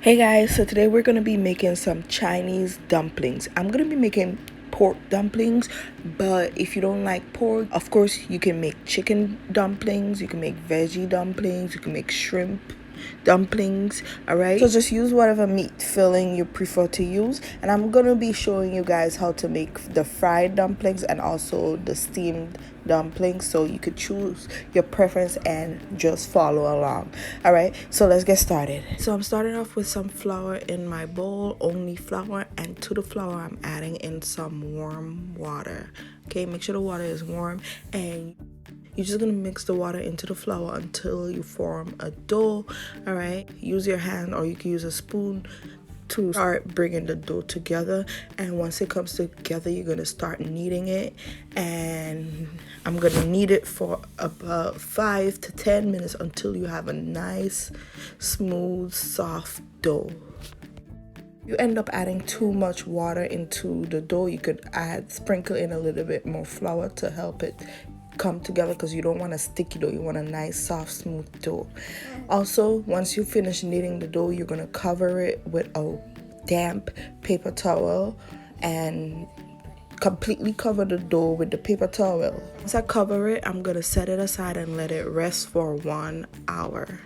Hey guys, so today we're going to be making some Chinese dumplings. I'm going to be making pork dumplings, but if you don't like pork, of course you can make chicken dumplings, you can make veggie dumplings, you can make shrimp dumplings. All right, so just use whatever meat filling you prefer to use, and I'm gonna be showing you guys how to make the fried dumplings and also the steamed dumplings, so you could choose your preference and just follow along. All right, so let's get started. So I'm starting off with some flour in my bowl, only flour, and to the flour I'm adding in some warm water. Okay, make sure the water is warm, and you're just gonna mix the water into the flour until you form a dough. All right, use your hand or you can use a spoon to start bringing the dough together, and once it comes together you're gonna start kneading it, and I'm gonna knead it for about 5 to 10 minutes until you have a nice smooth soft dough. You end up adding too much water into the dough, you could sprinkle in a little bit more flour to help it come together, because you don't want a sticky dough, you want a nice soft smooth dough. Also, once you finish kneading the dough, you're going to cover it with a damp paper towel and completely cover the dough with the paper towel. Once I cover it, I'm going to set it aside and let it rest for 1 hour.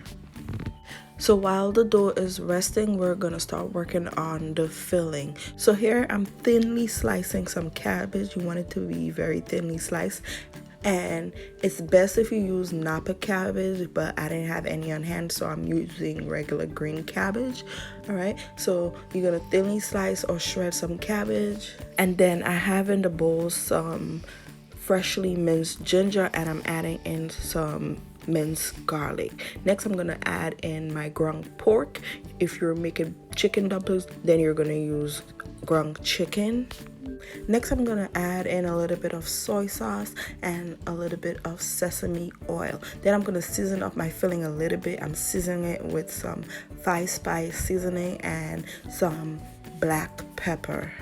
So while the dough is resting, we're gonna start working on the filling. So here I'm thinly slicing some cabbage. You want it to be very thinly sliced, and it's best if you use Napa Cabbage, but I didn't have any on hand, so I'm using regular green cabbage. All right, so you're gonna thinly slice or shred some cabbage, and then I have in the bowl some freshly minced ginger, and I'm adding in some minced garlic. Next, I'm gonna add in my ground pork. If you're making chicken dumplings, then you're gonna use ground chicken. Next, I'm gonna add in a little bit of soy sauce and a little bit of sesame oil. Then I'm gonna season up my filling a little bit. I'm seasoning it with some 5-spice seasoning and some black pepper.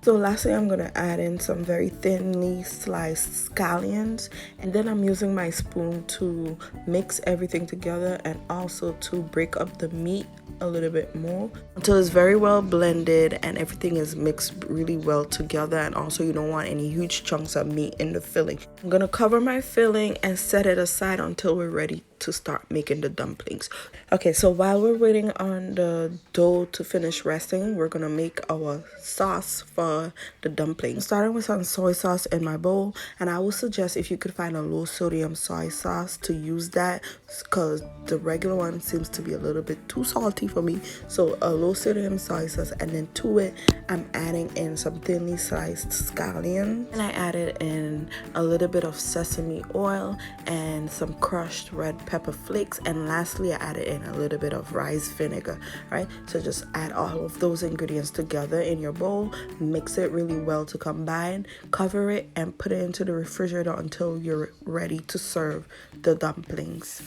So lastly, I'm going to add in some very thinly sliced scallions, and then I'm using my spoon to mix everything together and also to break up the meat a little bit more until it's very well blended and everything is mixed really well together, and also you don't want any huge chunks of meat in the filling. I'm going to cover my filling and set it aside until we're ready to start making the dumplings. Okay, so while we're waiting on the dough to finish resting, we're gonna make our sauce for the dumplings. Starting with some soy sauce in my bowl, and I would suggest if you could find a low sodium soy sauce to use that, because the regular one seems to be a little bit too salty for me. So a low sodium soy sauce, and then to it I'm adding in some thinly sliced scallion, and I added in a little bit of sesame oil and some crushed red pepper flakes, and lastly I added in a little bit of rice vinegar. Right, so just add all of those ingredients together in your bowl, mix it really well to combine, cover it, and put it into the refrigerator until you're ready to serve the dumplings.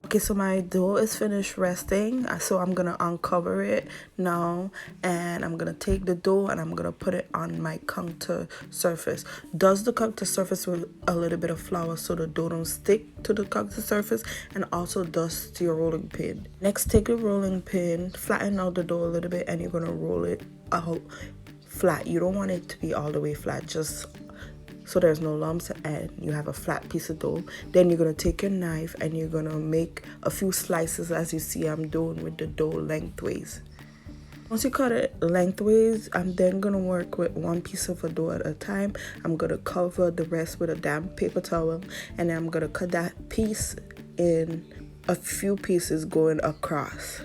Okay, so my dough is finished resting, so I'm gonna uncover it now, and I'm gonna take the dough and I'm gonna put it on my counter surface. Dust the counter surface with a little bit of flour so the dough don't stick to the counter surface, and also dust your rolling pin. Next, take a rolling pin, flatten out the dough a little bit, and you're gonna roll it out flat. You don't want it to be all the way flat, just so there's no lumps and you have a flat piece of dough. Then you're gonna take your knife and you're gonna make a few slices, as you see I'm doing with the dough lengthways. Once you cut it lengthways, I'm then gonna work with one piece of a dough at a time. I'm gonna cover the rest with a damp paper towel, and then I'm gonna cut that piece in a few pieces going across.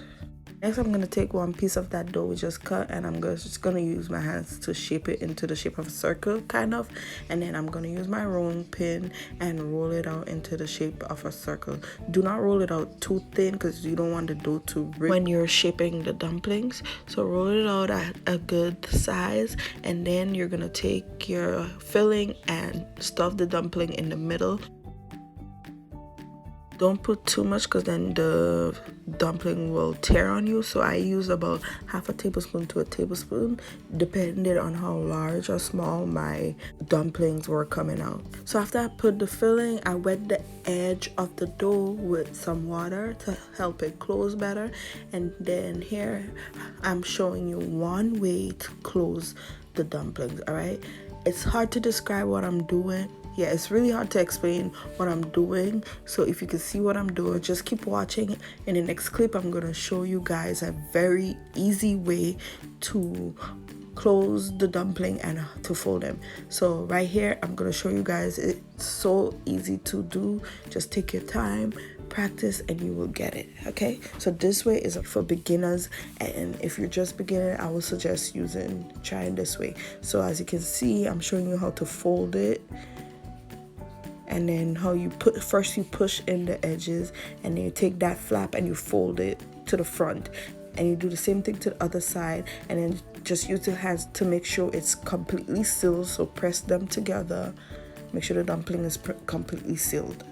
Next, I'm going to take one piece of that dough we just cut, and I'm just going to use my hands to shape it into the shape of a circle, kind of. And then I'm going to use my rolling pin and roll it out into the shape of a circle. Do not roll it out too thin, because you don't want the dough to rip when you're shaping the dumplings. So roll it out at a good size, and then you're going to take your filling and stuff the dumpling in the middle. Don't put too much because then the dumpling will tear on you. So I use about half a tablespoon to a tablespoon, depending on how large or small my dumplings were coming out. So after I put the filling, I wet the edge of the dough with some water to help it close better. And then here I'm showing you one way to close the dumplings. All right, it's hard to describe what I'm doing. Yeah, it's really hard to explain what I'm doing. So if you can see what I'm doing, just keep watching. In the next clip, I'm going to show you guys a very easy way to close the dumpling and to fold them. So right here, I'm going to show you guys. It's so easy to do. Just take your time, practice, and you will get it. Okay, so this way is for beginners, and if you're just beginning, I would suggest trying this way. So as you can see, I'm showing you how to fold it. And then how you first you push in the edges, and then you take that flap and you fold it to the front, and you do the same thing to the other side, and then just use your hands to make sure it's completely sealed. So press them together, make sure the dumpling is completely sealed.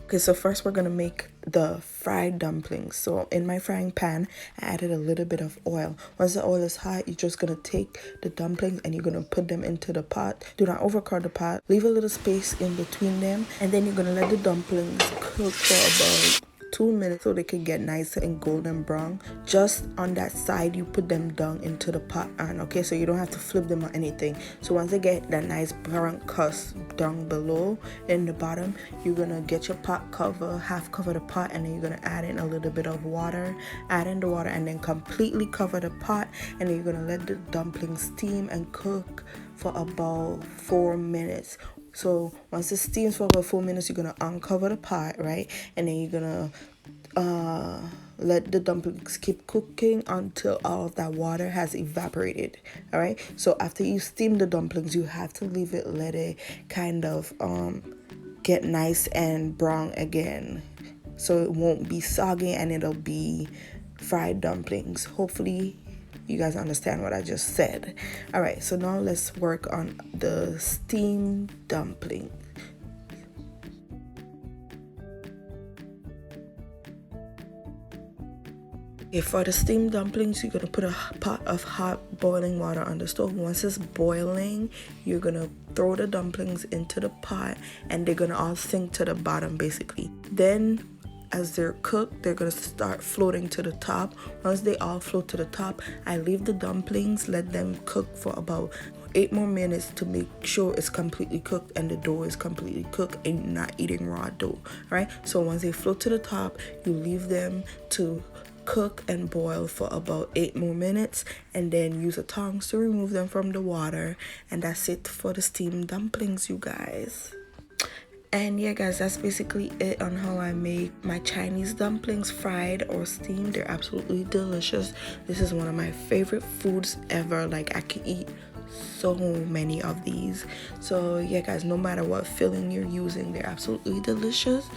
Okay, so first we're gonna make the fried dumplings. So in my frying pan, I added a little bit of oil. Once the oil is hot, you're just gonna take the dumplings and you're gonna put them into the pot. Do not overcrowd the pot. Leave a little space in between them, and then you're gonna let the dumplings cook for about 2 minutes so they can get nice and golden brown. Just on that side, you put them down into the pot, and okay, so you don't have to flip them or anything. So once they get that nice brown crust down below in the bottom, you're gonna get your pot cover, half cover the pot, and then you're gonna add in a little bit of water. Add in the water and then completely cover the pot, and then you're gonna let the dumplings steam and cook for about 4 minutes. So once it steams for about 4 minutes, you're gonna uncover the pot, right? And then you're gonna let the dumplings keep cooking until all of that water has evaporated. All right. So after you steam the dumplings, you have to leave it, let it kind of get nice and brown again, so it won't be soggy and it'll be fried dumplings. Hopefully you guys understand what I just said. All right, so now let's work on the steamed dumpling. Okay, for the steamed dumplings, you're gonna put a pot of hot boiling water on the stove. Once it's boiling, you're gonna throw the dumplings into the pot, and they're gonna all sink to the bottom basically. Then as they're cooked, they're gonna start floating to the top. Once they all float to the top, I leave the dumplings, let them cook for about 8 more minutes to make sure it's completely cooked and the dough is completely cooked and you're not eating raw dough. All right, so once they float to the top, you leave them to cook and boil for about 8 more minutes, and then use a tongs to remove them from the water. And that's it for the steamed dumplings, you guys. And yeah guys, that's basically it on how I make my Chinese dumplings, fried or steamed. They're absolutely delicious. This is one of my favorite foods ever. Like, I can eat so many of these. So yeah guys, no matter what filling you're using, they're absolutely delicious.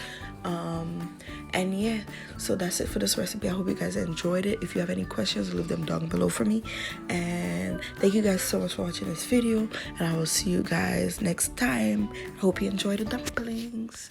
And yeah, so that's it for this recipe. I hope you guys enjoyed it. If you have any questions, leave them down below for me. And thank you guys so much for watching this video, and I will see you guys next time. I hope you enjoy the dumplings.